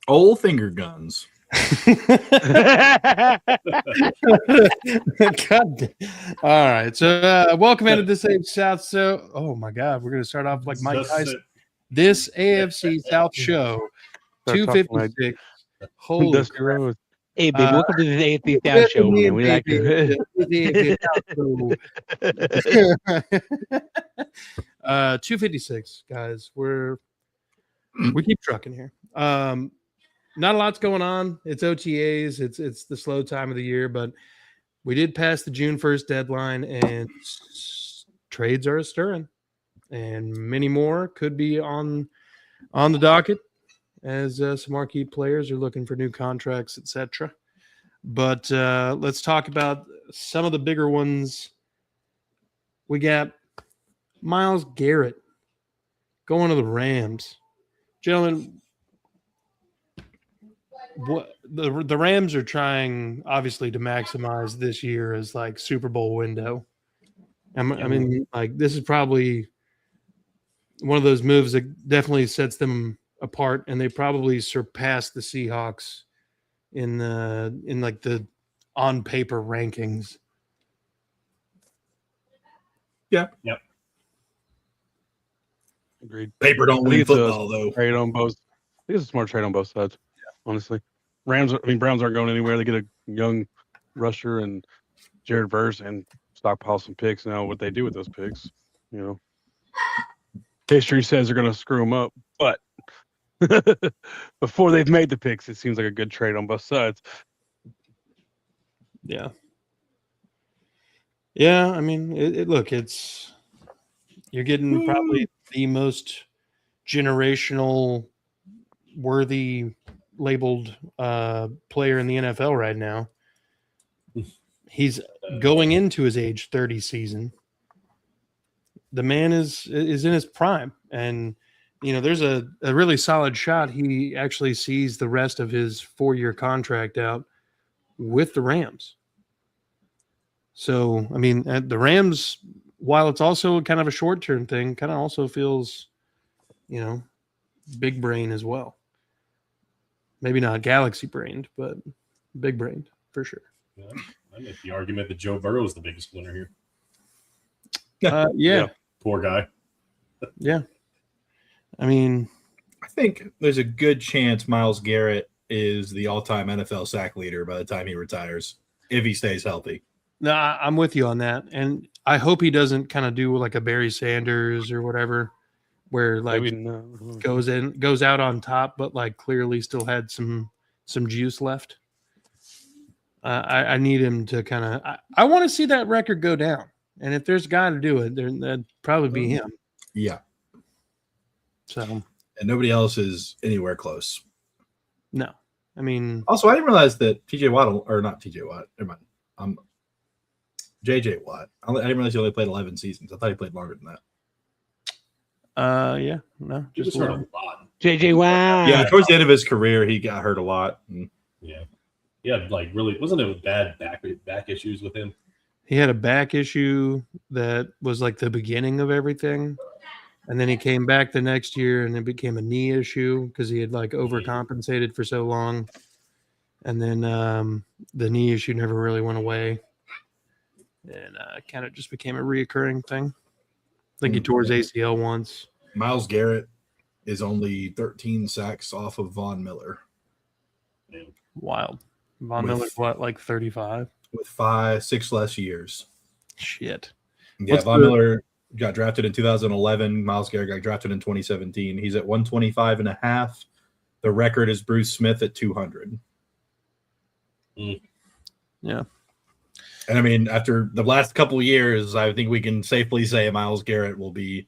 Old finger guns. God. All right. So welcome into this AFC South. So, oh my God, we're going to start off like Mike Tyson. This AFC South show, 256. Holy crap. Hey, baby, welcome to the AFC South show, man. We like to. 256, guys. We keep trucking here. Not a lot's going on. It's OTAs. It's the slow time of the year, but we did pass the June 1st deadline, and trades are stirring, and many more could be on the docket as some marquee players are looking for new contracts, etc. But let's talk about some of the bigger ones. We got Myles Garrett going to the Rams. Gentlemen, what the Rams are trying obviously to maximize this year as like Super Bowl window. I mean, like this is probably one of those moves that definitely sets them apart, and they probably surpassed the Seahawks in like the on paper rankings. Yeah. Yep. Agreed. Paper don't win football though. Trade on both. I think it's a smart trade on both sides. Honestly, Browns aren't going anywhere. They get a young rusher and Jared Verse and stockpile some picks. Now, what they do with those picks, History says they're going to screw them up, but before they've made the picks, it seems like a good trade on both sides. Yeah. Yeah, I mean, you're getting probably the most generational worthy labeled player in the NFL right now. He's going into his age 30 season. The man is in his prime, and there's a really solid shot he actually sees the rest of his 4-year contract out with the Rams. So, I mean, the Rams, while it's also kind of a short-term thing, kind of also feels, big brain as well. Maybe not galaxy-brained, but big-brained for sure. Yeah, I make the argument that Joe Burrow is the biggest winner here. Yeah. Poor guy. Yeah. I mean, I think there's a good chance Myles Garrett is the all-time NFL sack leader by the time he retires, if he stays healthy. No, I'm with you on that, and I hope he doesn't kind of do like a Barry Sanders or whatever, where like goes out on top, but like clearly still had some juice left. I need him to kind of. I want to see that record go down, and if there's a guy to do it, that'd probably be him. Yeah. So, and nobody else is anywhere close. No, I mean. Also, I didn't realize that TJ Watt, or not TJ Watt, never mind. JJ Watt. I didn't realize he only played 11 seasons. I thought he played longer than that. Yeah, no, just hurt a lot. JJ Watt. Yeah, towards the end of his career, he got hurt a lot. Yeah, he had like really wasn't it bad back issues with him? He had a back issue that was like the beginning of everything, and then he came back the next year, and it became a knee issue because he had like overcompensated for so long, and then the knee issue never really went away. And kind of just became a reoccurring thing. I think he tore his ACL once. Myles Garrett is only 13 sacks off of Von Miller. Wild. Von Miller's what, like 35? With 5-6 less years. Shit. Yeah, Von Miller got drafted in 2011. Myles Garrett got drafted in 2017. He's at 125.5. The record is Bruce Smith at 200. Yeah. And I mean, after the last couple of years, I think we can safely say Myles Garrett will be,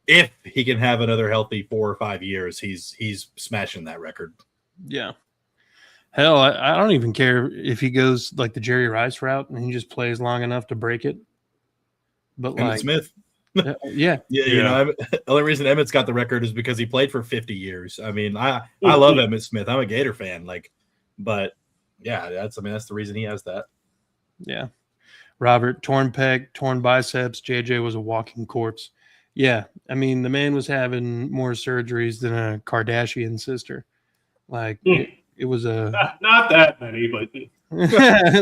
if he can have another healthy 4 or 5 years, he's smashing that record. Yeah. Hell, I don't even care if he goes like the Jerry Rice route and he just plays long enough to break it. But Emmitt like Smith. Yeah. The only reason Emmett's got the record is because he played for 50 years. I mean, I love Emmitt Smith. I'm a Gator fan. But yeah, that's the reason he has that. Yeah. Robert, torn pec, torn biceps. JJ was a walking corpse. Yeah. I mean, the man was having more surgeries than a Kardashian sister. Like it was a Not that many, but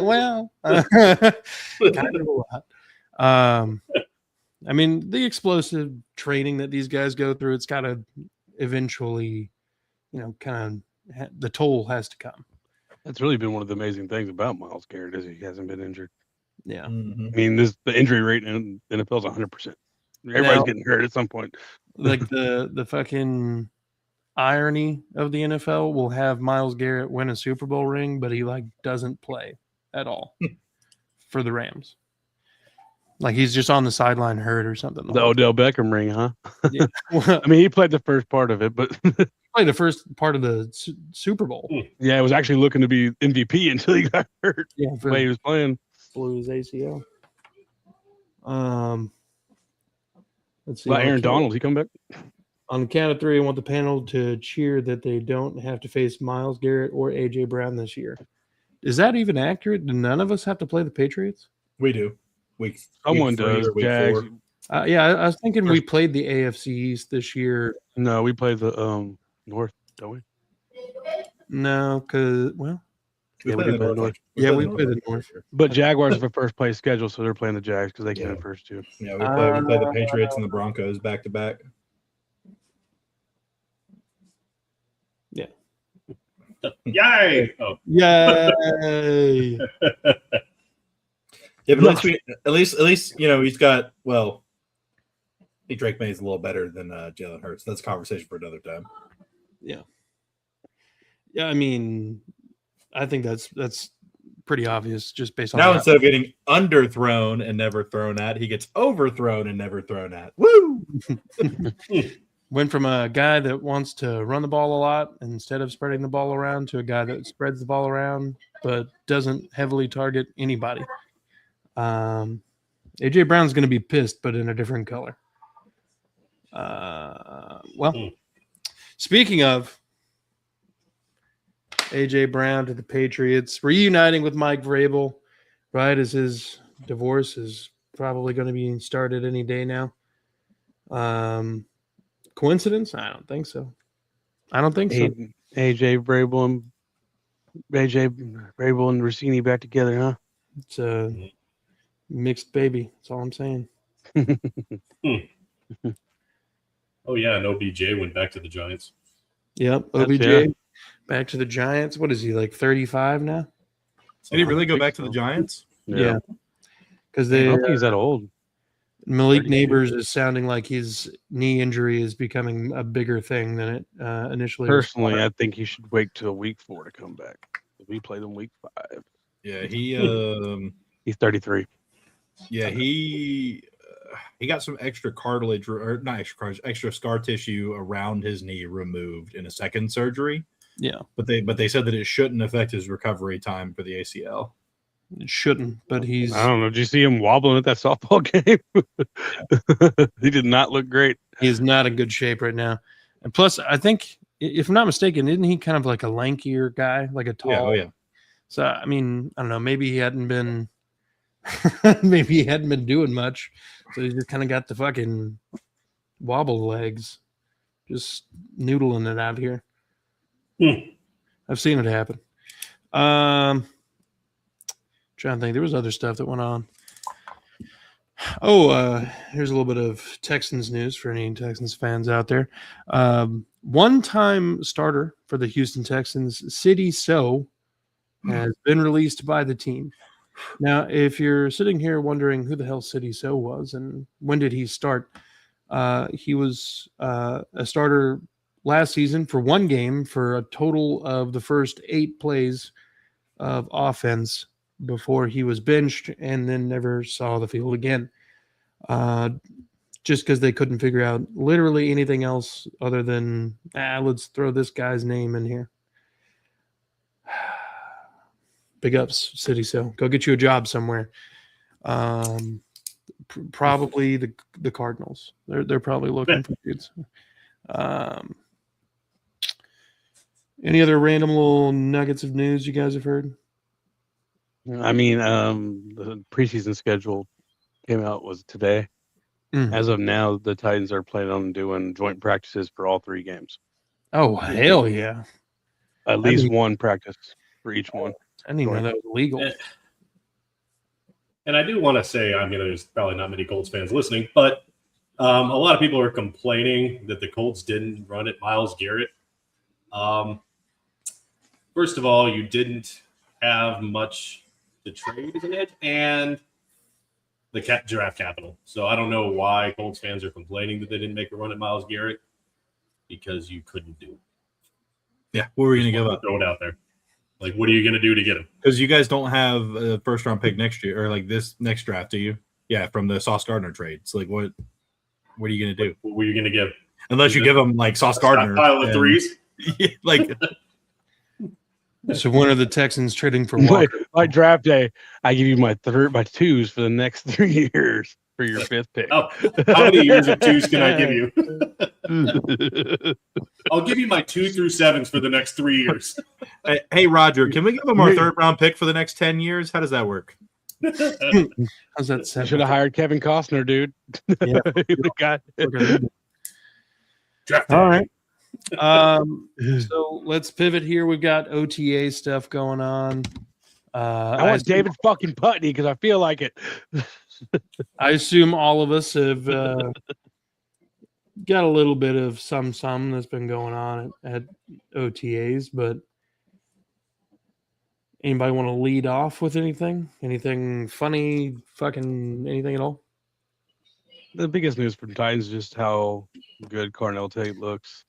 well, kind of a lot. I mean, the explosive training that these guys go through, it's got to eventually, kind of the toll has to come. That's really been one of the amazing things about Myles Garrett is he hasn't been injured. Yeah. Mm-hmm. I mean, the injury rate in the NFL is 100%. Everybody's getting hurt at some point. Like the fucking irony of the NFL will have Myles Garrett win a Super Bowl ring, but he doesn't play at all for the Rams. Like he's just on the sideline hurt or something. The Odell Beckham ring, huh? Yeah. I mean, he played the first part of it, but played the first part of the Super Bowl. Yeah, it was actually looking to be MVP until he got hurt. Yeah, the way he was playing. Blew his ACL. Let's see. About Aaron Donald, he come back? On the count of three, I want the panel to cheer that they don't have to face Myles Garrett or AJ Brown this year. Is that even accurate? Do none of us have to play the Patriots? We do. Someone week 3 does. or week Jags. 4. Yeah, I was thinking we played the AFC East this year. No, we played the North, don't we? No, because We Yeah, we played did play the North. we played the North. But Jaguars have a first place schedule, so they're playing the Jags because they came in first too. Yeah, we play the Patriots and the Broncos back to back. Yeah. Yay! Oh. Yay! Yeah, but at least he's got I think Drake May is a little better than Jalen Hurts. That's a conversation for another time. Yeah. Yeah, I mean, I think that's pretty obvious just based on now instead of getting underthrown and never thrown at, he gets overthrown and never thrown at. Woo! Went from a guy that wants to run the ball a lot instead of spreading the ball around to a guy that spreads the ball around but doesn't heavily target anybody. AJ Brown's going to be pissed, but in a different color. Speaking of AJ Brown to the Patriots, reuniting with Mike Vrabel, right, as his divorce is probably going to be started any day now. Coincidence? I don't think so. AJ Vrabel and Rossini back together, huh? It's a mixed baby. That's all I'm saying. Oh yeah, and OBJ went back to the Giants. Yep, OBJ back to the Giants. What is he, like 35 now? Did he really go back to the Giants? Yeah, because I don't think he's that old. Malik Neighbors is sounding like his knee injury is becoming a bigger thing than it initially. Personally, I think he should wait till week 4 to come back. We played him week 5. Yeah, he's 33. Yeah, he got some extra cartilage, or not extra cartilage, extra scar tissue around his knee removed in a second surgery. Yeah, but they said that it shouldn't affect his recovery time for the ACL. It shouldn't, but he's. I don't know. Did you see him wobbling at that softball game? He did not look great. He's not in good shape right now. And plus, I think, if I'm not mistaken, isn't he kind of like a lankier guy, like a tall? Yeah, oh yeah. So I mean, I don't know. Maybe he hadn't been doing much, so he just kind of got the fucking wobble legs, just noodling it out here. I've seen it happen. Trying to think, there was other stuff that went on. Here's a little bit of Texans news for any Texans fans out there. One-time starter for the Houston Texans, Sidy Sow, has been released by the team. Now, if you're sitting here wondering who the hell Sidy Sow was and when did he start, he was a starter last season for one game for a total of the first 8 plays of offense before he was benched and then never saw the field again. Just because they couldn't figure out literally anything else other than, let's throw this guy's name in here. Big ups, Sidy Sow. Go get you a job somewhere. Probably the Cardinals. They're probably looking for dudes. Any other random little nuggets of news you guys have heard? I mean, the preseason schedule came out was today. Mm. As of now, the Titans are planning on doing joint practices for all 3 games. Oh, hell yeah. At least one practice for each one. I didn't even know that was illegal. And I do want to say, I mean, there's probably not many Colts fans listening, but a lot of people are complaining that the Colts didn't run at Myles Garrett. First of all, you didn't have much to trade in it, and the draft capital. So I don't know why Colts fans are complaining that they didn't make a run at Myles Garrett, because you couldn't do it. Yeah, what were you going to give up? Throw it out there. Like, what are you going to do to get him? Because you guys don't have a first-round pick next year, or like this next draft, do you? Yeah, from the Sauce Gardner trade. So, like, what are you going to do? What were you going to give? Unless you give him, like, Sauce Gardner. Pile of threes? Like, so when are the Texans trading for Walker? My draft day, I give you my twos for the next 3 years for your fifth pick. Oh, how many years of twos can I give you? I'll give you my 2 through 7s for the next 3 years. Hey, Roger, can we give him our third-round pick for the next 10 years? How does that work? How's that? Should have hired Kevin Costner, dude. Yeah. Draft All right. So let's pivot here. We've got OTA stuff going on. I want David fucking Putney because I feel like it. I assume all of us have got a little bit of some that's been going on at OTAs, but anybody want to lead off with anything? Anything funny, fucking anything at all? The biggest news from Titans is just how good Cornell Tate looks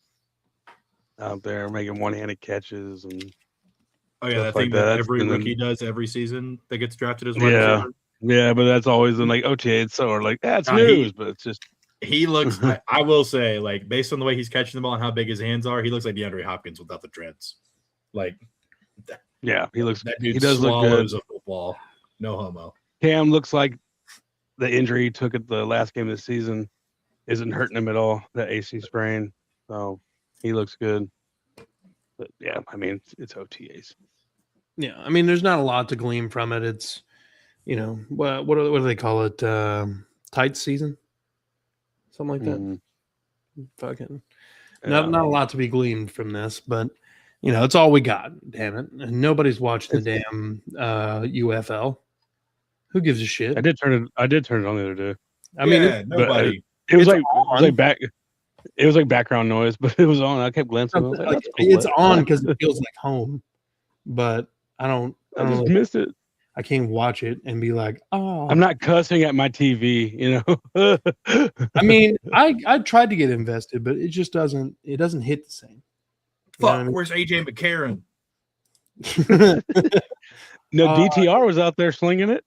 out there, making one-handed catches and Oh yeah, that like thing that that. every And then- rookie does every season that gets drafted as well. Yeah. Yeah, but that's always in like OTA. It's so like that's Nah, news, but it's just He looks. I will say, like, based on the way he's catching the ball and how big his hands are, he looks like DeAndre Hopkins without the dreads. Like, yeah, he looks. that dude He does look good. swallows a football. No homo. Cam looks like the injury he took at the last game of the season isn't hurting him at all. That AC sprain, so he looks good. But yeah, I mean it's OTAs. Yeah, I mean, there's not a lot to glean from it. It's, what do they call it? Tight season, something like that. Mhm. Fucking Yeah. not a lot to be gleaned from this, but it's all we got. Damn it, and nobody's watching the damn UFL. Who gives a shit? I did turn it on the other day. I mean, Yeah, nobody. It was It's like it was like background noise, but it was on. I kept glancing. I was like, that's cool. it's on because it feels like home, but I don't just missed it. I can't watch it and be like, oh. I'm not cussing at my TV, I mean, I tried to get invested, but it just doesn't hit the same. You know Fuck, what I mean? where's AJ McCarron? No, DTR was out there slinging it.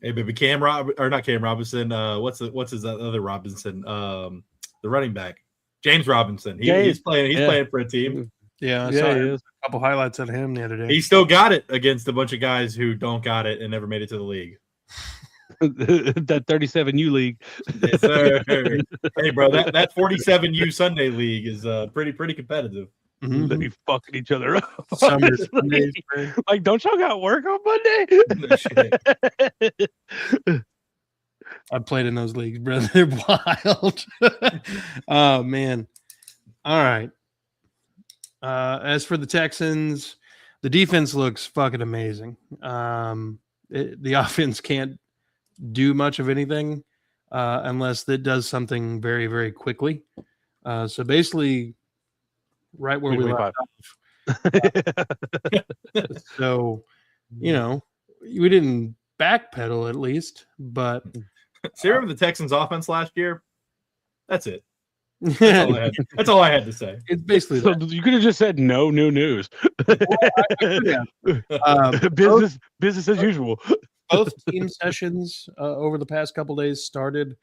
Hey, baby, not Cam Robinson. What's his other Robinson? The running back, James Robinson. He's playing. He's playing for a team. Yeah, I Yeah, saw he a is. couple highlights of him the other day. He still got it against a bunch of guys who don't got it and never made it to the league. That 37U league. Yes, sir. Hey, bro, that 47U Sunday league is pretty competitive. Mhm. They be fucking each other up. Summer Sundays, bro. Like, don't y'all got work on Monday? No shit. I played in those leagues, bro. They're wild. Oh man. All right. As for the Texans, the defense looks fucking amazing. The offense can't do much of anything unless it does something very, very quickly. So basically, right where we left off. So, we didn't backpedal at least, but See, remember the Texans' offense last year? That's it. That's all I had to say. it's basically So that. you could have just said no new news. Business as usual. Both team sessions over the past couple days started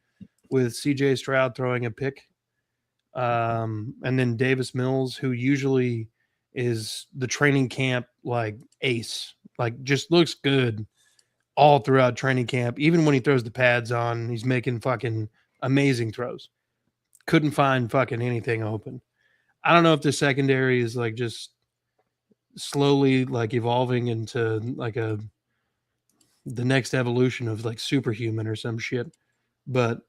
with CJ Stroud throwing a pick. And then Davis Mills, who usually is the training camp like ace, like just looks good all throughout training camp. Even when he throws the pads on, he's making fucking amazing throws. Couldn't find fucking anything open. I don't know if the secondary is like just slowly like evolving into like the next evolution of like superhuman or some shit, but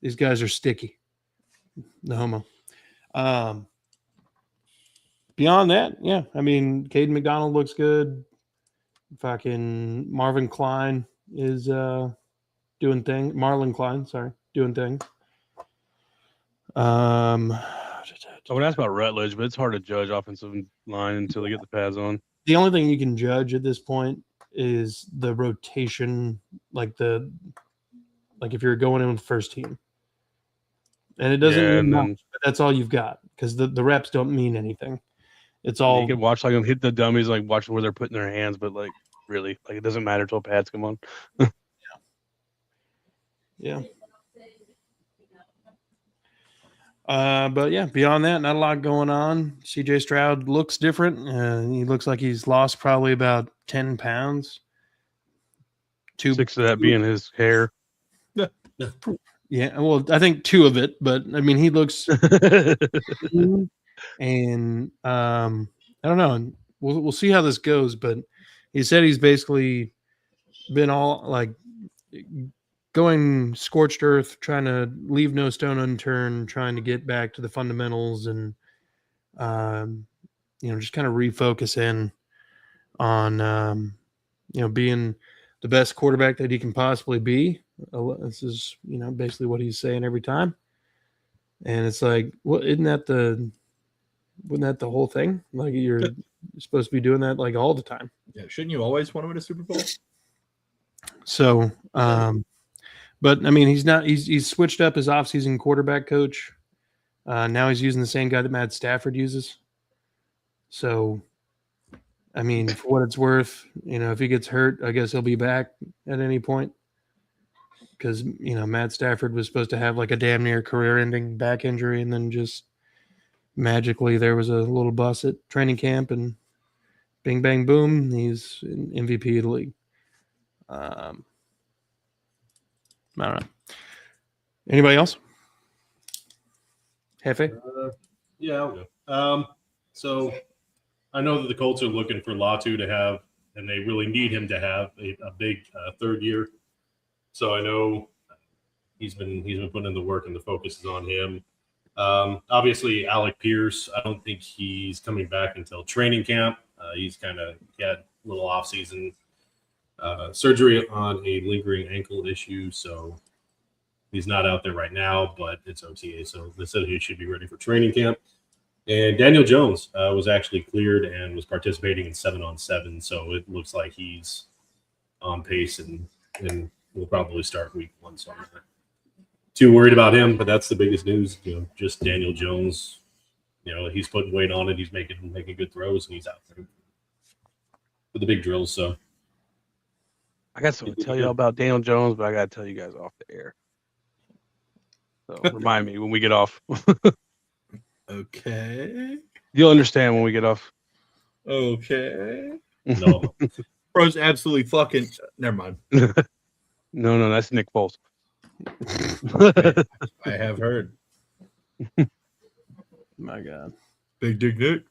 these guys are sticky. No homo. beyond that, yeah, I mean, Caden McDonald looks good. Fucking Marvin Klein is doing things. Marlon Klein, sorry, doing things. I would ask about Rutledge, but it's hard to judge offensive line until they get the pads on. The only thing you can judge at this point is the rotation, like if you're going in with first team. And it doesn't mean much, but that's all you've got because the reps don't mean anything. It's all you can watch like them hit the dummies, like watch where they're putting their hands, but like really, like it doesn't matter until pads come on. Yeah. But yeah, beyond that, not a lot going on. CJ Stroud looks different. He looks like he's lost probably about 10 pounds. 6 of that being his hair. Yeah, well, I think 2 of it, but I mean, he looks and I don't know. We'll see how this goes, but he said he's basically been all like going scorched earth, trying to leave no stone unturned, trying to get back to the fundamentals and just kind of refocus in on being the best quarterback that he can possibly be. This is basically what he's saying every time, and it's like, well, wasn't that the whole thing? Like you're supposed to be doing that like all the time. Yeah, shouldn't you always want to win a Super Bowl? So, but I mean, he's switched up his offseason quarterback coach. Now he's using the same guy that Matt Stafford uses. So, I mean, for what it's worth, if he gets hurt, I guess he'll be back at any point. Because, Matt Stafford was supposed to have like a damn near career-ending back injury, and then just magically there was a little bust at training camp, and bing, bang, boom, he's an MVP of the league. I don't know. Anybody else? Hefe? Yeah, I'll go. So I know that the Colts are looking for Latu to have, and they really need him to have a big third year. So I know he's been putting in the work, and the focus is on him. Obviously, Alec Pierce, I don't think he's coming back until training camp. He had a little off-season surgery on a lingering ankle issue, so he's not out there right now, but it's OTA, so they said he should be ready for training camp. And Daniel Jones was actually cleared and was participating in 7-on-7, so it looks like he's on pace and will probably start week 1. So I'm not too worried about him, but that's the biggest news. Just Daniel Jones. He's putting weight on it. He's making good throws, and he's out there with the big drills. So I got something to tell you about Daniel Jones, but I got to tell you guys off the air. So remind me when we get off. Okay. You'll understand when we get off. Okay. no, Bro's absolutely fucking. Never mind. No, that's Nick Foles. I have heard. My God. Big Dick Nick.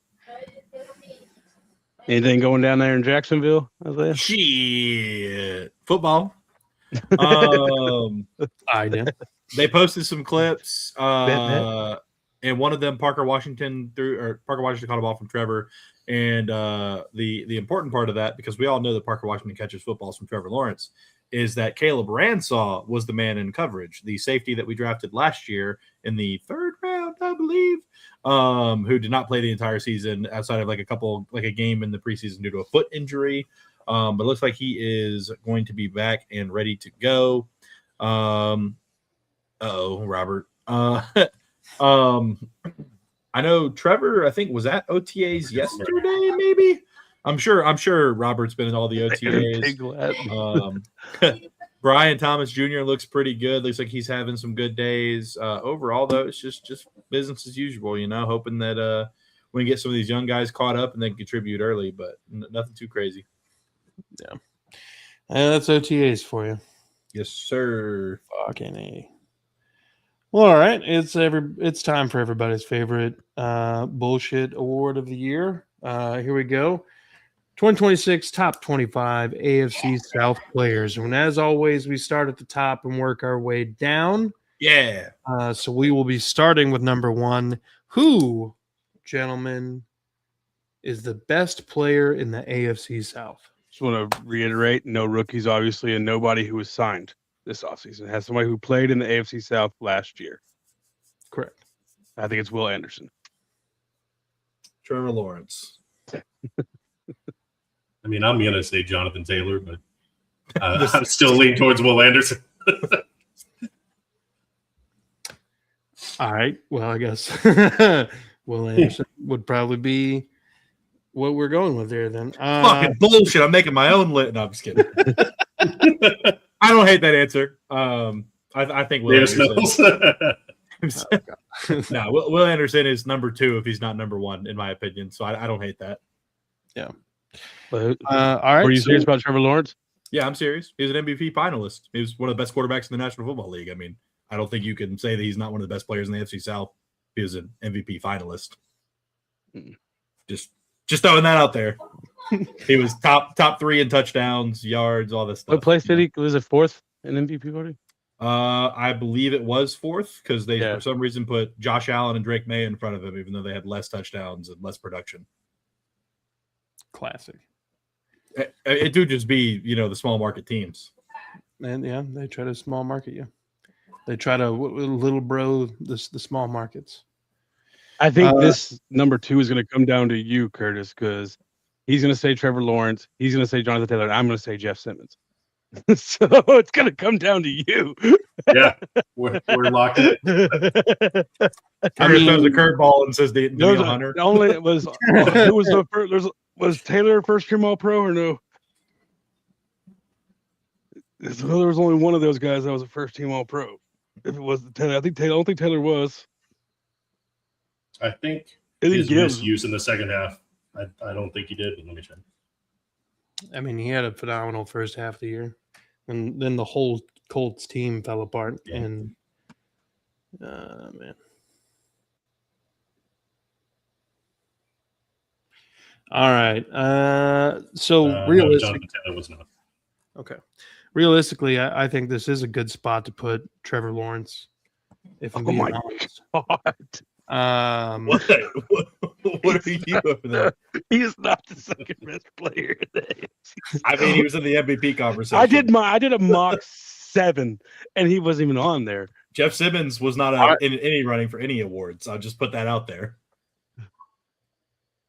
Anything going down there in Jacksonville, Isaiah? Shit. Football. I know. They posted some clips. And one of them, Parker Washington caught a ball from Trevor. And the important part of that, because we all know that Parker Washington catches footballs from Trevor Lawrence, is that Caleb Ransaw was the man in coverage, the safety that we drafted last year in the 3rd round, I believe, who did not play the entire season outside of a game in the preseason due to a foot injury. But it looks like he is going to be back and ready to go. Robert. I know Trevor, I think, was at OTAs yesterday, maybe. I'm sure Robert's been in all the OTAs. Brian Thomas Jr. looks pretty good. Looks like he's having some good days. Overall, though, it's just business as usual, hoping that we can get some of these young guys caught up and then contribute early, but nothing too crazy. Yeah. That's OTAs for you. Yes, sir. Fucking A. Well, all right. It's time for everybody's favorite bullshit award of the year. Here we go. 2026 top 25 AFC South players. And as always, we start at the top and work our way down. Yeah. So we will be starting with number 1. Who, gentlemen, is the best player in the AFC South? Just want to reiterate, no rookies, obviously, and nobody who was signed this offseason. It has somebody who played in the AFC South last year. Correct. I think it's Will Anderson. Trevor Lawrence. I mean, I'm gonna say Jonathan Taylor, but I'm still leaning towards Will Anderson. All right. Well, I guess Will Anderson would probably be what we're going with there then. Fucking bullshit. I'm making my own lit. No, I'm just kidding. I don't hate that answer. I think Will Anderson. No, Will Anderson is number 2 if he's not number 1, in my opinion. So I don't hate that. Yeah. But, all right. were you serious about Trevor Lawrence? Yeah, I'm serious. He was an MVP finalist. He was one of the best quarterbacks in the National Football League. I mean, I don't think you can say that he's not one of the best players in the AFC South. He was an MVP finalist. Just throwing that out there. He was top 3 in touchdowns, yards, all this stuff. What place did he? Was it 4th in MVP voting? I believe it was 4th because they Yeah. for some reason put Josh Allen and Drake May in front of him, even though they had less touchdowns and less production. Classic. It do just be, the small market teams. And yeah, they try to small market you. They try to little bro the small markets. I think this number 2 is going to come down to you, Curtis, because he's going to say Trevor Lawrence. He's going to say Jonathan Taylor. And I'm going to say Jeff Simmons. So it's going to come down to you. Yeah, we're locked in. Curtis throws a curveball and says Daniel Hunter. Only it was who was the first? Was Taylor first team All Pro or no? So there was only one of those guys that was a first team All Pro. If it was Taylor, I don't think Taylor was. I think It his didn't give. misuse in the second half. I don't think he did, but let me check. I mean, he had a phenomenal first half of the year, and then the whole Colts team fell apart. Yeah. And man, all right. So No, realistically, Jonathan Taylor was not. okay. Realistically, I think this is a good spot to put Trevor Lawrence. If I'm being honest. God. What are you over there? He is not the second best player in the AFC. I mean, he was in the MVP conversation. I did a mock 7, and he wasn't even on there. Jeff Simmons was not in any running for any awards. I'll just put that out there.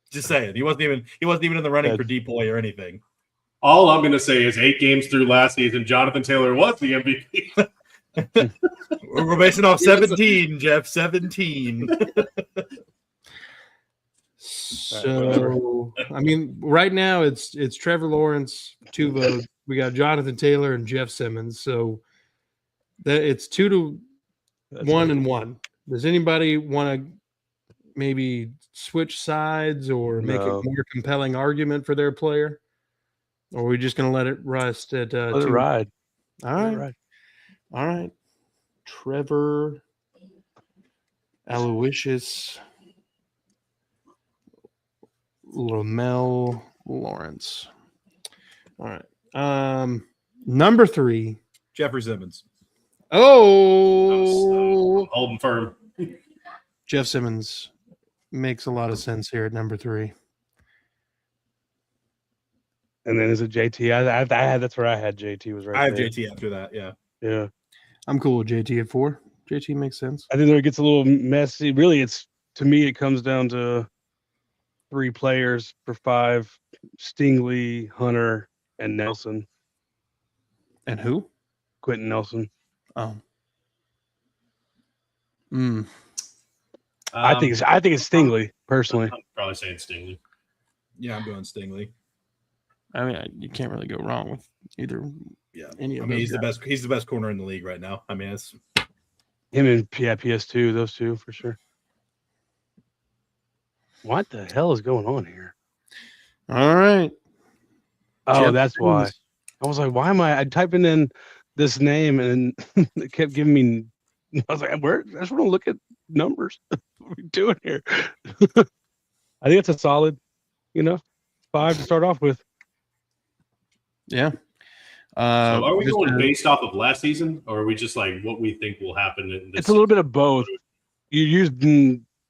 Just saying, he wasn't even in the running for DPOY or anything. All I'm going to say is 8 games through last season, Jonathan Taylor was the MVP. We're basing off 17, Jeff. 17. So I mean, right now it's Trevor Lawrence, 2 votes. We got Jonathan Taylor and Jeff Simmons. So that it's 2-1 and 1. Does anybody want to maybe switch sides or make a more compelling argument for their player? Or are we just going to let it rest at Let it 2? ride. All right. All right. Trevor Aloysius Lamel Lawrence. All right. Number 3. Jeffrey Simmons. Oh, Holding firm. Jeff Simmons makes a lot of sense here at number 3. And then is it JT? That's where I had JT was right. I have there. JT after that. Yeah. Yeah. I'm cool with JT at 4. JT makes sense. I think there it gets a little messy. Really, to me, it comes down to 3 players for 5: Stingley, Hunter, and Nelson. And who? Quentin Nelson. Oh. I think it's Stingley personally. I'm probably saying Stingley. Yeah, I'm going Stingley. I mean, you can't really go wrong with either. Yeah. Any of I mean, those guys. he's the best corner in the league right now. I mean, it's Him and PS2, those 2 for sure. What the hell is going on here? All right. Oh, Jeff that's why. Simmons. I was like, why am I typing in this name and it kept giving me. I was like, I just want to look at numbers. What are we doing here? I think it's a solid, 5 to start off with. Yeah. So are we just, going based off of last season, or are we just like what we think will happen in this? It's a little bit of both. You used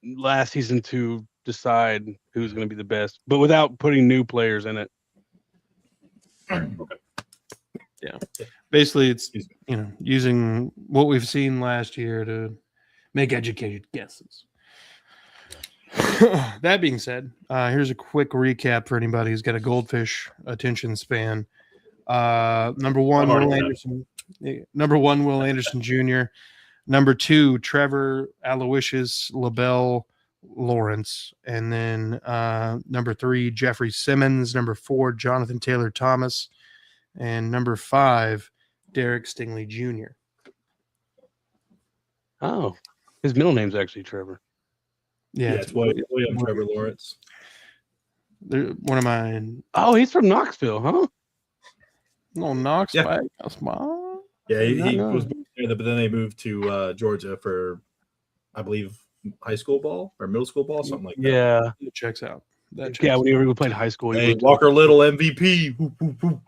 last season to decide who's going to be the best, but without putting new players in it. Yeah. Basically, it's using what we've seen last year to make educated guesses. That being said, here's a quick recap for anybody who's got a goldfish attention span. Number one, Will Anderson. Number one, Will Anderson Jr. Number two, Trevor Aloysius LaBelle Lawrence. And then number three, Jeffrey Simmons. Number four, Jonathan Taylor Thomas. And number five, Derek Stingley Jr. Oh, his middle name's actually Trevor. Yeah, it's William Trevor Lawrence. One of mine. Oh, he's from Knoxville, huh? No, Knoxville. Yeah, he was born there, but then they moved to Georgia for, I believe, high school ball or middle school ball, something like that. Yeah, it checks out. Yeah, when we played high school. Hey, Walker Little MVP. Whoop, whoop, whoop.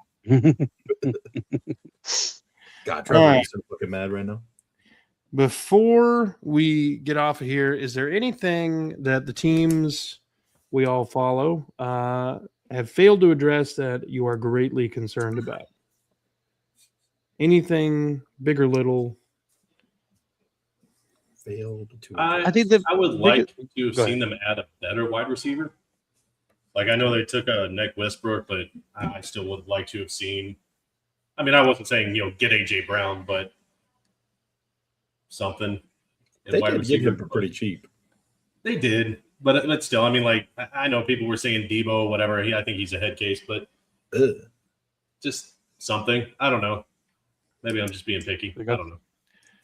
God, Trevor is looking mad right now. Before we get off of here, is there anything that the teams we all follow have failed to address that you are greatly concerned about? Anything big or little? Failed to. I think that I would like to have seen them add a better wide receiver. Like, I know they took a Nick Westbrook, but I still would like to have seen. I mean, I wasn't saying get AJ Brown, but something. They did get him for pretty cheap. They did, but still, I mean, like, I know people were saying Debo, whatever. I think he's a head case, but just something. I don't know. Maybe I'm just being picky. I don't know.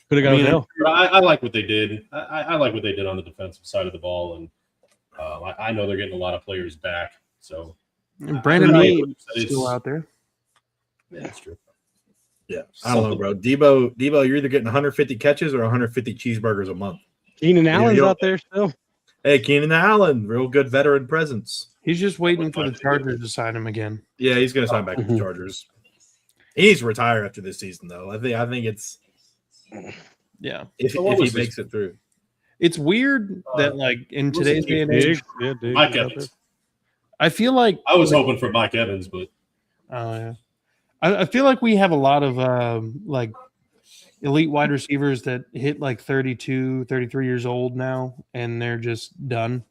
Could have gone I like what they did. I like what they did on the defensive side of the ball, and I know they're getting a lot of players back. So Brandon Lee is still out there. Yeah, that's true. Yeah, I don't know, bro. Debo, you're either getting 150 catches or 150 cheeseburgers a month. Keenan Allen's out there still. Hey, Keenan Allen, real good veteran presence. He's just waiting for the Chargers to sign him again. Yeah, he's going to sign back with the Chargers. He needs to retire after this season, though. I think it's if he makes it through. It's weird that, like, in today's day and age, Mike Evans. I feel like I was hoping for Mike Evans, but I feel like we have a lot of like elite wide receivers that hit like 32, 33 years old now, and they're just done.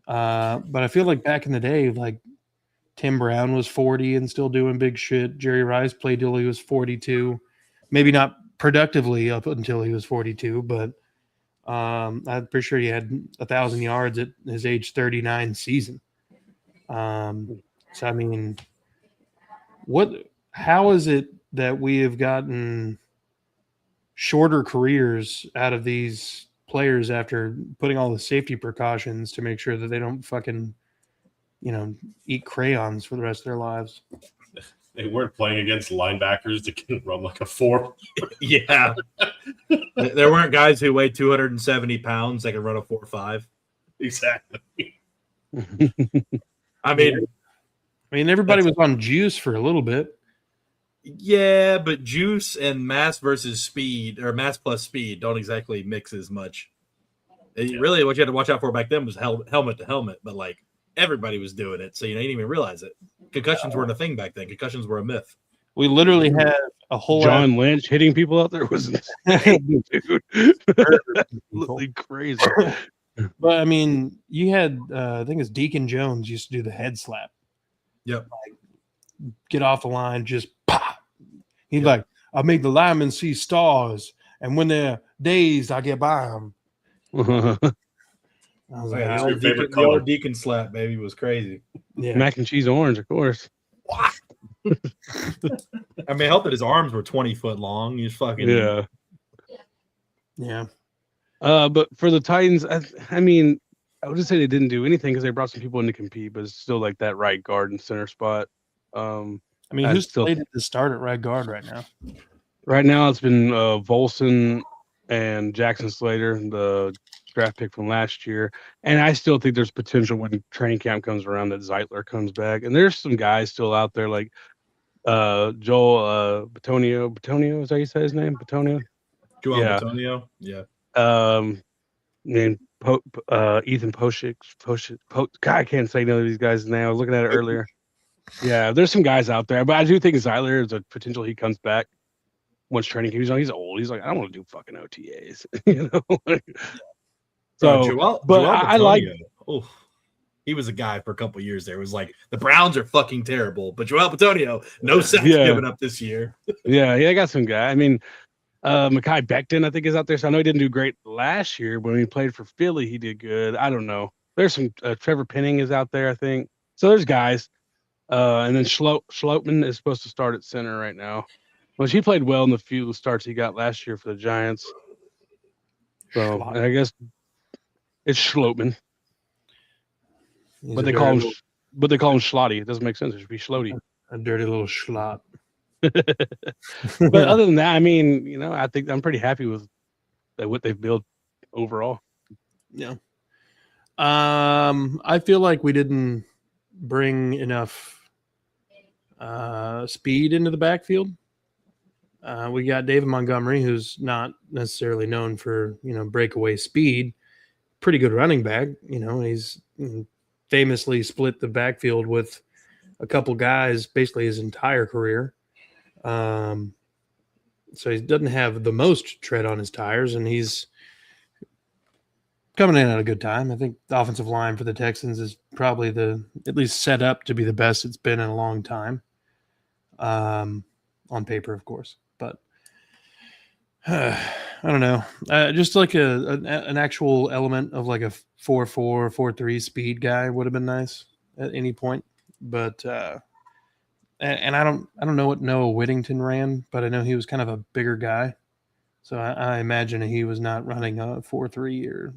But I feel like back in the day, like Tim Brown was 40 and still doing big shit. Jerry Rice played till he was 42, maybe not productively up until he was 42, but I'm pretty sure he had 1,000 yards at his age 39 season. So I mean, how is it that we have gotten shorter careers out of these players after putting all the safety precautions to make sure that they don't fucking, eat crayons for the rest of their lives? They weren't playing against linebackers that can run like a 4. Yeah. There weren't guys who weighed 270 pounds that could run a 4.5. Exactly. I mean, everybody was on juice for a little bit. Yeah, but juice and mass versus speed, or mass plus speed, don't exactly mix as much. Really, what you had to watch out for back then was helmet to helmet, but like everybody was doing it, so you didn't even realize it. Concussions weren't a thing back then. Concussions were a myth. We literally had a whole John Lynch hitting people out there was insane, dude. Absolutely crazy. But I mean, you had I think it's Deacon Jones used to do the head slap. Yep. Like, get off the line, just pop. He's like, I make the linemen see stars, and when they're dazed, I get by them. I was like, the old Deacon slap, baby, was crazy. Yeah. Mac and cheese orange, of course. I mean, help that his arms were 20 foot long. He's fucking yeah. But for the Titans, I mean, I would just say they didn't do anything because they brought some people in to compete, but it's still like that right guard and center spot. I mean, who's slated to start at right guard right now? Right now, it's been Volson and Jackson Slater, the draft pick from last year. And I still think there's potential when training camp comes around that Zeitler comes back. And there's some guys still out there like Joel Bitonio. Is that how you say his name? Bitonio? Joel Bitonio? Yeah. And Ethan Poshik. God, I can't say none of these guys' names. I was looking at it earlier. Yeah, there's some guys out there, but I do think Zeiler is a potential. He comes back once training camp. He's old. He's like, I don't want to do fucking OTAs, you know. So, Joel but I like. Bitonio. Oh, he was a guy for a couple years there. It was like the Browns are fucking terrible, but Joel Bitonio, no sacks given up this year. Yeah, I got some guy. I mean, Mekhi Becton, I think, is out there. So I know he didn't do great last year, but when he played for Philly, he did good. I don't know. There's some Trevor Penning is out there, I think. So there's guys. And then Schlotman is supposed to start at center right now, which he played well in the few starts he got last year for the Giants. So I guess it's Schlotman, but they call him Schlotty. It doesn't make sense. It should be Schlotty. A dirty little schlot. But other than that, I mean, you know, I think I'm pretty happy with what they've built overall. Yeah. I feel like we didn't bring enough speed into the backfield. We got David Montgomery, who's not necessarily known for, you know, breakaway speed. Pretty good running back. You know, he's famously split the backfield with a couple guys basically his entire career. So he doesn't have the most tread on his tires, and he's coming in at a good time. I think the offensive line for the Texans is probably at least set up to be the best it's been in a long time. On paper, of course, but I don't know. Just like an actual element of like a 4.4, 4.3 speed guy would have been nice at any point. But and I don't know what Noah Whittington ran, but I know he was kind of a bigger guy. So I imagine he was not running a 4.3 or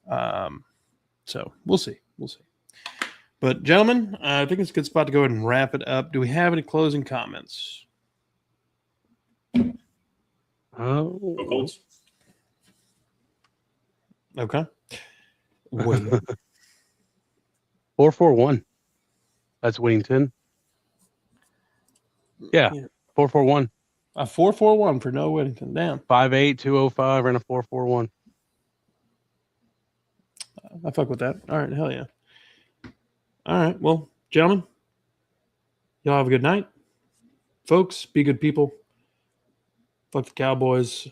4.4. So we'll see. But gentlemen, I think it's a good spot to go ahead and wrap it up. Do we have any closing comments? Go Colts. Okay. 4-4-1. That's Whittington. Yeah. 4-4-1. A 4.41 for Noah Whittington. Damn. 5'8", 205, and a 4.41. I fuck with that. All right. Hell yeah. All right. Well, gentlemen, y'all have a good night. Folks, be good people. Fuck the Cowboys.